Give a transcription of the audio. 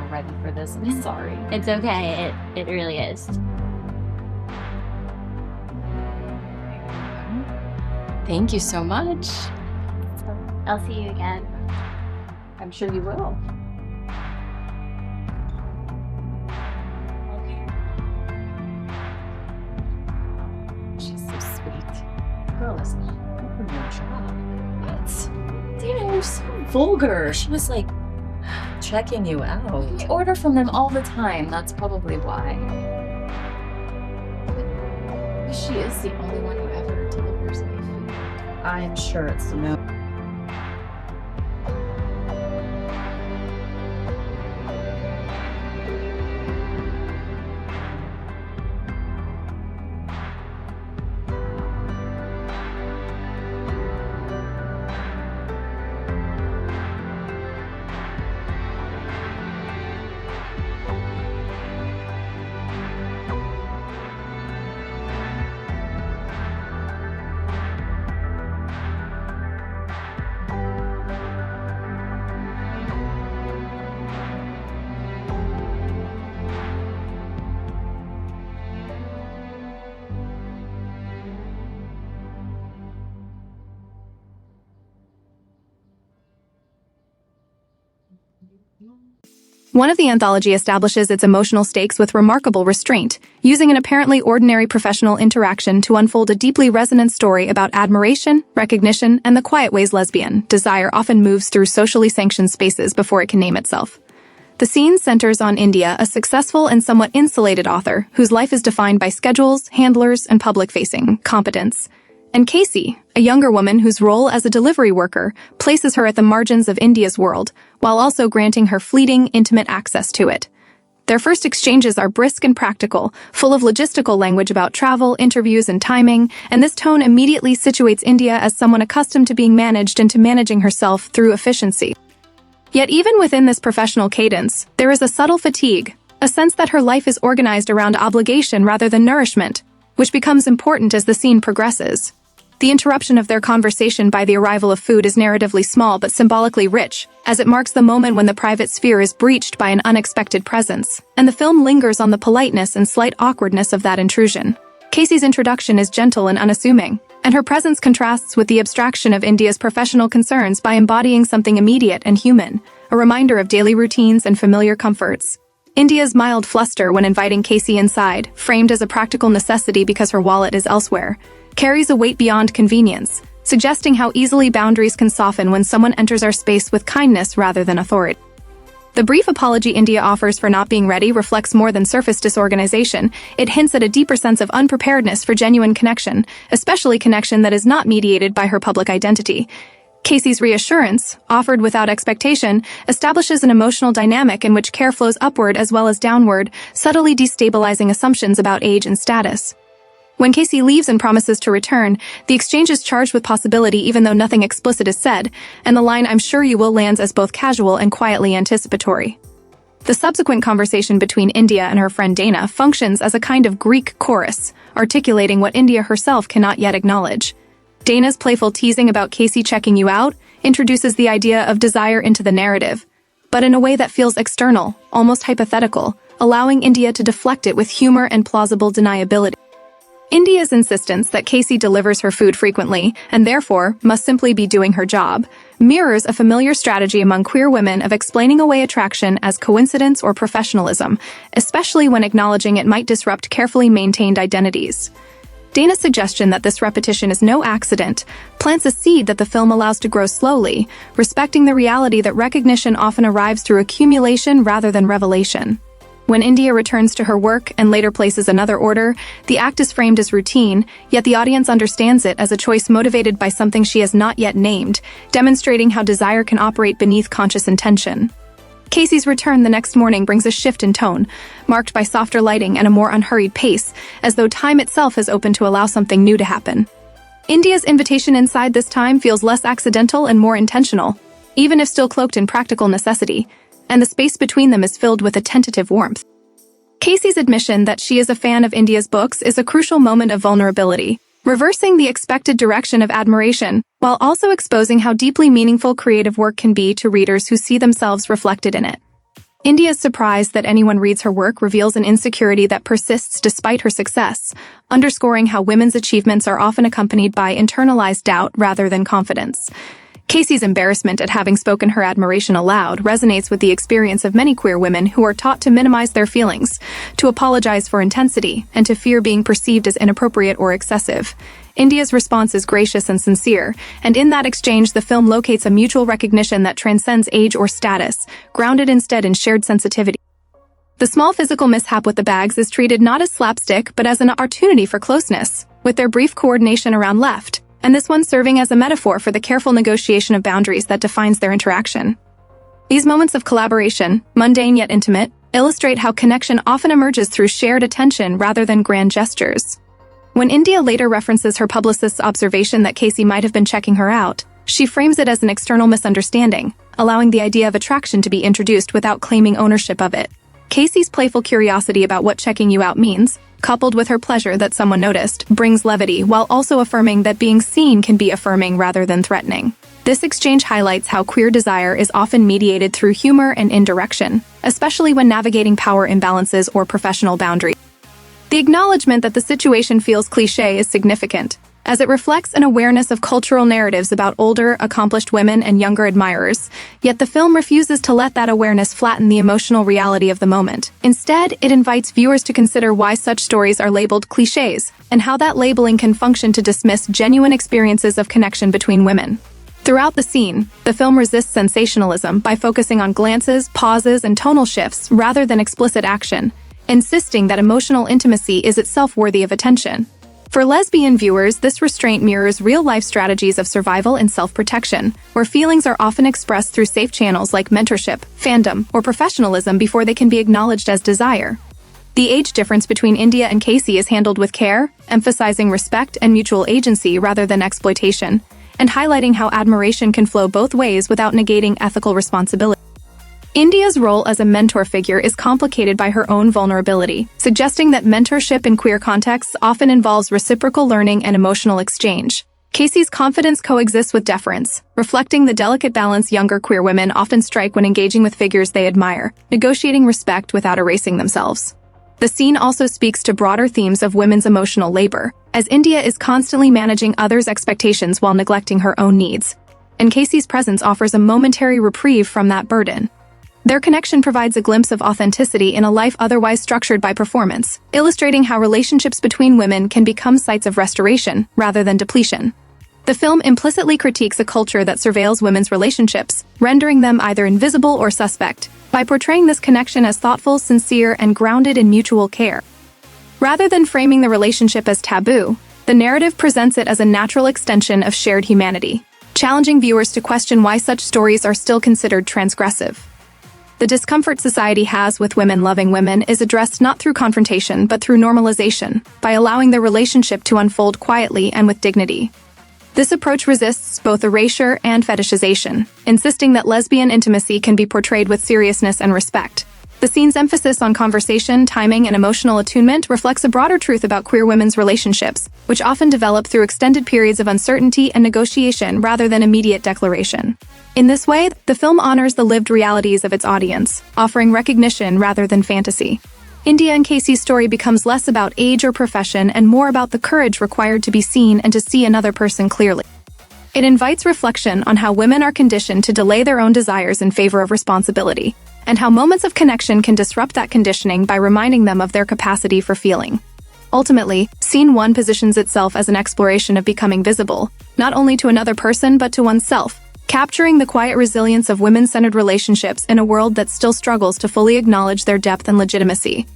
not ready for this. I'm sorry. It's okay. It really is. Thank you so much. I'll see you again. I'm sure you will. She's so sweet. Girl is open your job. What? Dana, you're so vulgar. She was like checking you out. I order from them all the time. That's probably why. But she is the only one who ever delivers me food. I'm sure it's no. One of the anthology establishes its emotional stakes with remarkable restraint, using an apparently ordinary professional interaction to unfold a deeply resonant story about admiration, recognition, and the quiet ways lesbian desire often moves through socially sanctioned spaces before it can name itself. The scene centers on India, a successful and somewhat insulated author whose life is defined by schedules, handlers, and public-facing competence. And Casey, a younger woman whose role as a delivery worker places her at the margins of India's world, while also granting her fleeting, intimate access to it. Their first exchanges are brisk and practical, full of logistical language about travel, interviews, and timing, and this tone immediately situates India as someone accustomed to being managed and to managing herself through efficiency. Yet even within this professional cadence, there is a subtle fatigue, a sense that her life is organized around obligation rather than nourishment, which becomes important as the scene progresses. The interruption of their conversation by the arrival of food is narratively small but symbolically rich, as it marks the moment when the private sphere is breached by an unexpected presence, and the film lingers on the politeness and slight awkwardness of that intrusion. Casey's introduction is gentle and unassuming, and her presence contrasts with the abstraction of India's professional concerns by embodying something immediate and human, a reminder of daily routines and familiar comforts. India's mild fluster when inviting Casey inside, framed as a practical necessity because her wallet is elsewhere, carries a weight beyond convenience, suggesting how easily boundaries can soften when someone enters our space with kindness rather than authority. The brief apology India offers for not being ready reflects more than surface disorganization. It hints at a deeper sense of unpreparedness for genuine connection, especially connection that is not mediated by her public identity. Casey's reassurance, offered without expectation, establishes an emotional dynamic in which care flows upward as well as downward, subtly destabilizing assumptions about age and status. When Casey leaves and promises to return, the exchange is charged with possibility even though nothing explicit is said, and the line "I'm sure you will" lands as both casual and quietly anticipatory. The subsequent conversation between India and her friend Dana functions as a kind of Greek chorus, articulating what India herself cannot yet acknowledge. Dana's playful teasing about Casey checking you out introduces the idea of desire into the narrative, but in a way that feels external, almost hypothetical, allowing India to deflect it with humor and plausible deniability. India's insistence that Casey delivers her food frequently, and therefore must simply be doing her job, mirrors a familiar strategy among queer women of explaining away attraction as coincidence or professionalism, especially when acknowledging it might disrupt carefully maintained identities. Dana's suggestion that this repetition is no accident plants a seed that the film allows to grow slowly, respecting the reality that recognition often arrives through accumulation rather than revelation. When India returns to her work and later places another order, the act is framed as routine, yet the audience understands it as a choice motivated by something she has not yet named, demonstrating how desire can operate beneath conscious intention. Casey's return the next morning brings a shift in tone, marked by softer lighting and a more unhurried pace, as though time itself has opened to allow something new to happen. India's invitation inside this time feels less accidental and more intentional, even if still cloaked in practical necessity, and the space between them is filled with a tentative warmth. Casey's admission that she is a fan of India's books is a crucial moment of vulnerability, reversing the expected direction of admiration, while also exposing how deeply meaningful creative work can be to readers who see themselves reflected in it. India's surprise that anyone reads her work reveals an insecurity that persists despite her success, underscoring how women's achievements are often accompanied by internalized doubt rather than confidence. Casey's embarrassment at having spoken her admiration aloud resonates with the experience of many queer women who are taught to minimize their feelings, to apologize for intensity, and to fear being perceived as inappropriate or excessive. India's response is gracious and sincere, and in that exchange the film locates a mutual recognition that transcends age or status, grounded instead in shared sensitivity. The small physical mishap with the bags is treated not as slapstick but as an opportunity for closeness, with their brief coordination around left, and this one serving as a metaphor for the careful negotiation of boundaries that defines their interaction. These moments of collaboration, mundane yet intimate, illustrate how connection often emerges through shared attention rather than grand gestures. When India later references her publicist's observation that Casey might have been checking her out, she frames it as an external misunderstanding, allowing the idea of attraction to be introduced without claiming ownership of it. Casey's playful curiosity about what checking you out means, coupled with her pleasure that someone noticed, brings levity while also affirming that being seen can be affirming rather than threatening. This exchange highlights how queer desire is often mediated through humor and indirection, especially when navigating power imbalances or professional boundaries. The acknowledgement that the situation feels cliché is significant, as it reflects an awareness of cultural narratives about older, accomplished women and younger admirers, yet the film refuses to let that awareness flatten the emotional reality of the moment. Instead, it invites viewers to consider why such stories are labeled clichés, and how that labeling can function to dismiss genuine experiences of connection between women. Throughout the scene, the film resists sensationalism by focusing on glances, pauses, and tonal shifts rather than explicit action, insisting that emotional intimacy is itself worthy of attention. For lesbian viewers, this restraint mirrors real-life strategies of survival and self-protection, where feelings are often expressed through safe channels like mentorship, fandom, or professionalism before they can be acknowledged as desire. The age difference between India and Casey is handled with care, emphasizing respect and mutual agency rather than exploitation, and highlighting how admiration can flow both ways without negating ethical responsibility. India's role as a mentor figure is complicated by her own vulnerability, suggesting that mentorship in queer contexts often involves reciprocal learning and emotional exchange. Casey's confidence coexists with deference, reflecting the delicate balance younger queer women often strike when engaging with figures they admire, negotiating respect without erasing themselves. The scene also speaks to broader themes of women's emotional labor, as India is constantly managing others' expectations while neglecting her own needs, and Casey's presence offers a momentary reprieve from that burden. Their connection provides a glimpse of authenticity in a life otherwise structured by performance, illustrating how relationships between women can become sites of restoration rather than depletion. The film implicitly critiques a culture that surveils women's relationships, rendering them either invisible or suspect, by portraying this connection as thoughtful, sincere, and grounded in mutual care. Rather than framing the relationship as taboo, the narrative presents it as a natural extension of shared humanity, challenging viewers to question why such stories are still considered transgressive. The discomfort society has with women loving women is addressed not through confrontation but through normalization, by allowing the relationship to unfold quietly and with dignity. This approach resists both erasure and fetishization, insisting that lesbian intimacy can be portrayed with seriousness and respect. The scene's emphasis on conversation, timing, and emotional attunement reflects a broader truth about queer women's relationships, which often develop through extended periods of uncertainty and negotiation rather than immediate declaration. In this way, the film honors the lived realities of its audience, offering recognition rather than fantasy. India and Casey's story becomes less about age or profession and more about the courage required to be seen and to see another person clearly. It invites reflection on how women are conditioned to delay their own desires in favor of responsibility, and how moments of connection can disrupt that conditioning by reminding them of their capacity for feeling. Ultimately, Scene 1 positions itself as an exploration of becoming visible, not only to another person but to oneself, capturing the quiet resilience of women-centered relationships in a world that still struggles to fully acknowledge their depth and legitimacy.